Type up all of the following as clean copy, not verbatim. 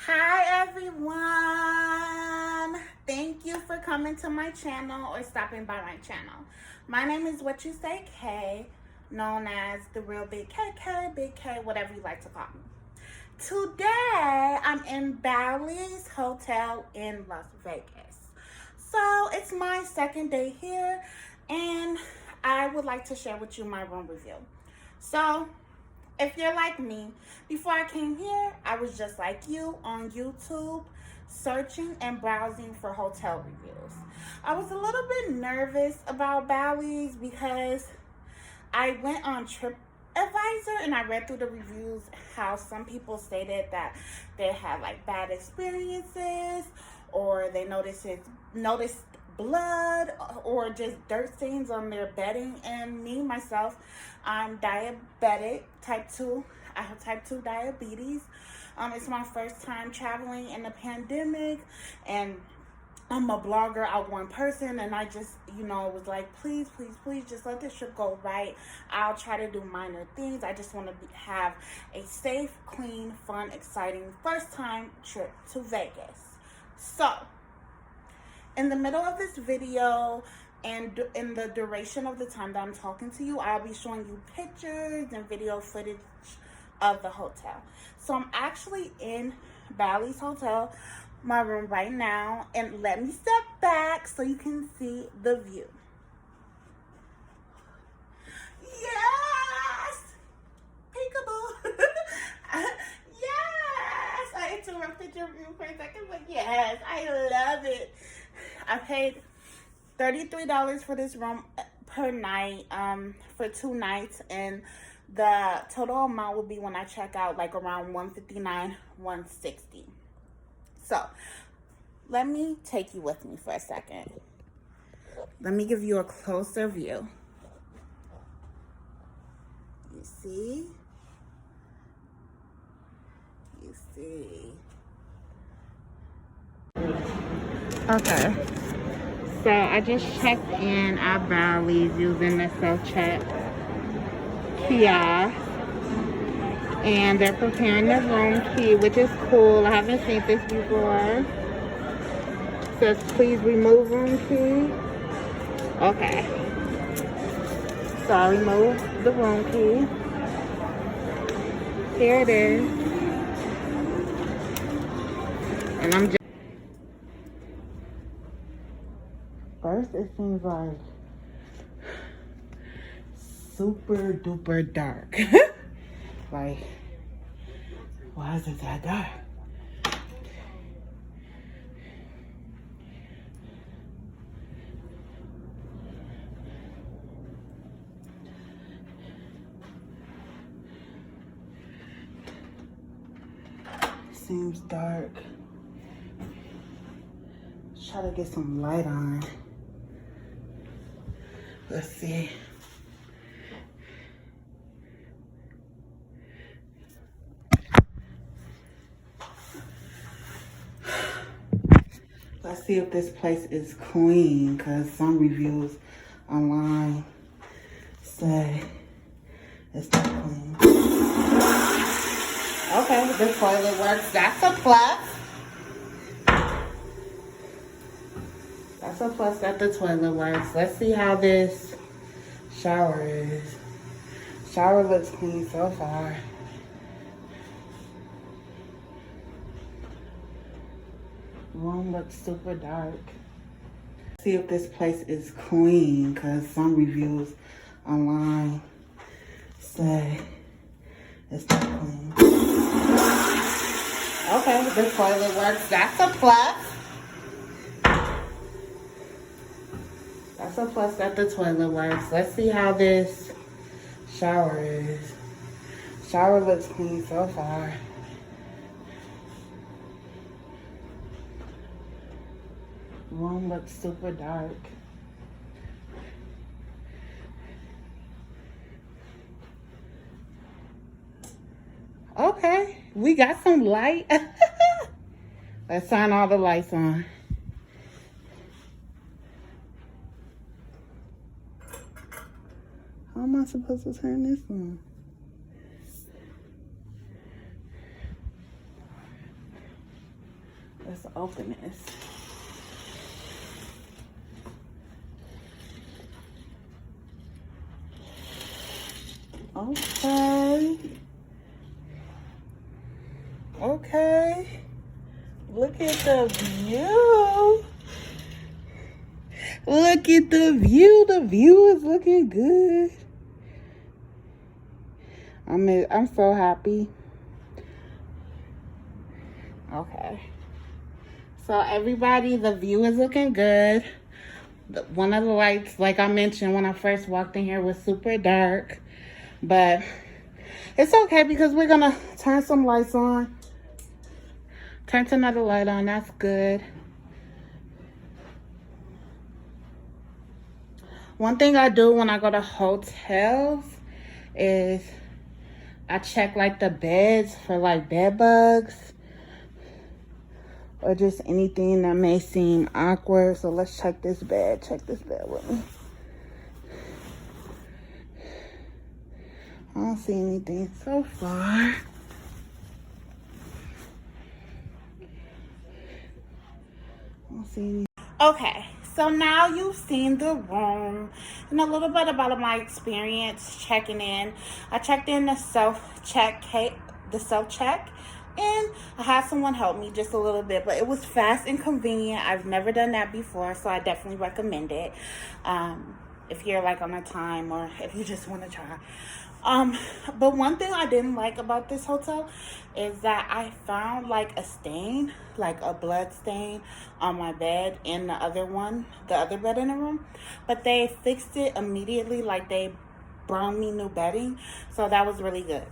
Hi everyone, thank you for coming to my channel or stopping by my channel. My name is Whatyousaykay, known as the real Big KK, Big K, whatever you like to call me. Today I'm in Bally's hotel in Las Vegas. So it's my second day here and I would like to share with you my room review. So if you're like me, before I came here, I was just like you on YouTube, searching and browsing for hotel reviews. I was a little bit nervous about Bally's because I went on TripAdvisor and I read through the reviews how some people stated that they had like bad experiences or they noticed blood or just dirt stains on their bedding. And me myself, I'm diabetic, type 2. I have type 2 diabetes. It's my first time traveling in the pandemic, and I'm a blogger, outgoing person, and I just, was like, please just let this trip go right. I'll try to do minor things. I just want to have a safe, clean, fun, exciting first time trip to Vegas. So in the middle of this video and in the duration of the time that I'm talking to you, I'll be showing you pictures and video footage of the hotel. So I'm actually in Bally's hotel, my room right now, and let me step back so you can see the view. Yes! Peekaboo! Yes! I interrupted your view for a second, but yes, I love it. I paid $33 for this room per night, for 2 nights, and the total amount will be when I check out like around $159, $160. So let me take you with me for a second. Let me give you a closer view. You see? You see? Okay. So I just checked in at Bally's using the self-check kiosk, and they're preparing the room key, which is cool. I haven't seen this before. It says please remove room key. Okay. So I removed the room key. Here it is. And I'm just first, it seems like super duper dark. Like, why is it that dark? Seems dark. Let's try to get some light on. Let's see. Let's see if this place is clean, because some reviews online say it's not clean. Okay, the toilet works. That's a plus. That's a plus that the toilet works. Let's see how this shower is. Shower looks clean so far. Room looks super dark. See if this place is clean, because some reviews online say it's not clean. Okay, the toilet works. That's a plus. That's a plus that the toilet works. Let's see how this shower is. Shower looks clean so far. Room looks super dark. Okay, we got some light. Let's turn all the lights on. How am I supposed to turn this on? open this. Okay. Okay. Look at the view. Look at the view. The view is looking good. I'm so happy. Okay. So everybody, the view is looking good. One of the lights, like I mentioned when I first walked in here, was super dark. But it's okay because we're gonna turn some lights on. Turn another light on, that's good. One thing I do when I go to hotels is I check like the beds for like bed bugs or just anything that may seem awkward. So let's check this bed. Check this bed with me. I don't see anything so far. I don't see anything. Okay, so now you've seen the room and a little bit about my experience checking in. I checked in the self-check, and I had someone help me just a little bit, but it was fast and convenient. I've never done that before, so I definitely recommend it. If you're like on a time or if you just want to try. But one thing I didn't like about this hotel is that I found like a stain, like a blood stain on my bed in the other bed in the room. But they fixed it immediately, like they brought me new bedding. So that was really good.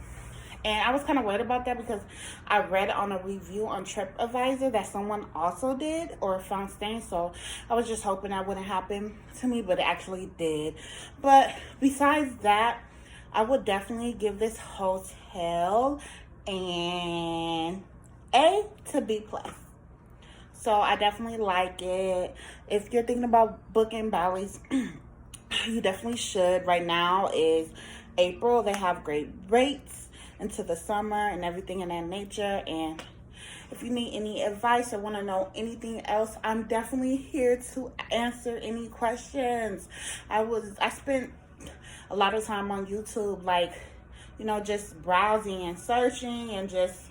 And I was kind of worried about that because I read on a review on TripAdvisor that someone also did or found stains. So I was just hoping that wouldn't happen to me, but it actually did. But besides that, I would definitely give this hotel an A to B plus. So I definitely like it. If you're thinking about booking Bally's, you definitely should. Right now is April. They have great rates into the summer and everything in that nature. And if you need any advice or want to know anything else, I'm definitely here to answer any questions. I spent a lot of time on YouTube, like, you know, just browsing and searching and just,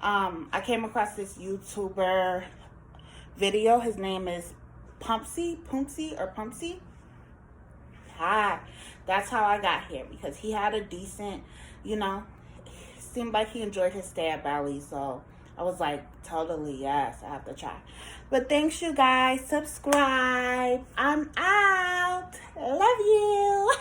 I came across this YouTuber video. His name is Pumpsy. Hi. That's how I got here, because he had a decent, you know, seemed like he enjoyed his stay at Bally. So I was like, totally, yes, I have to try. But thanks, you guys. Subscribe. I'm out. Love you.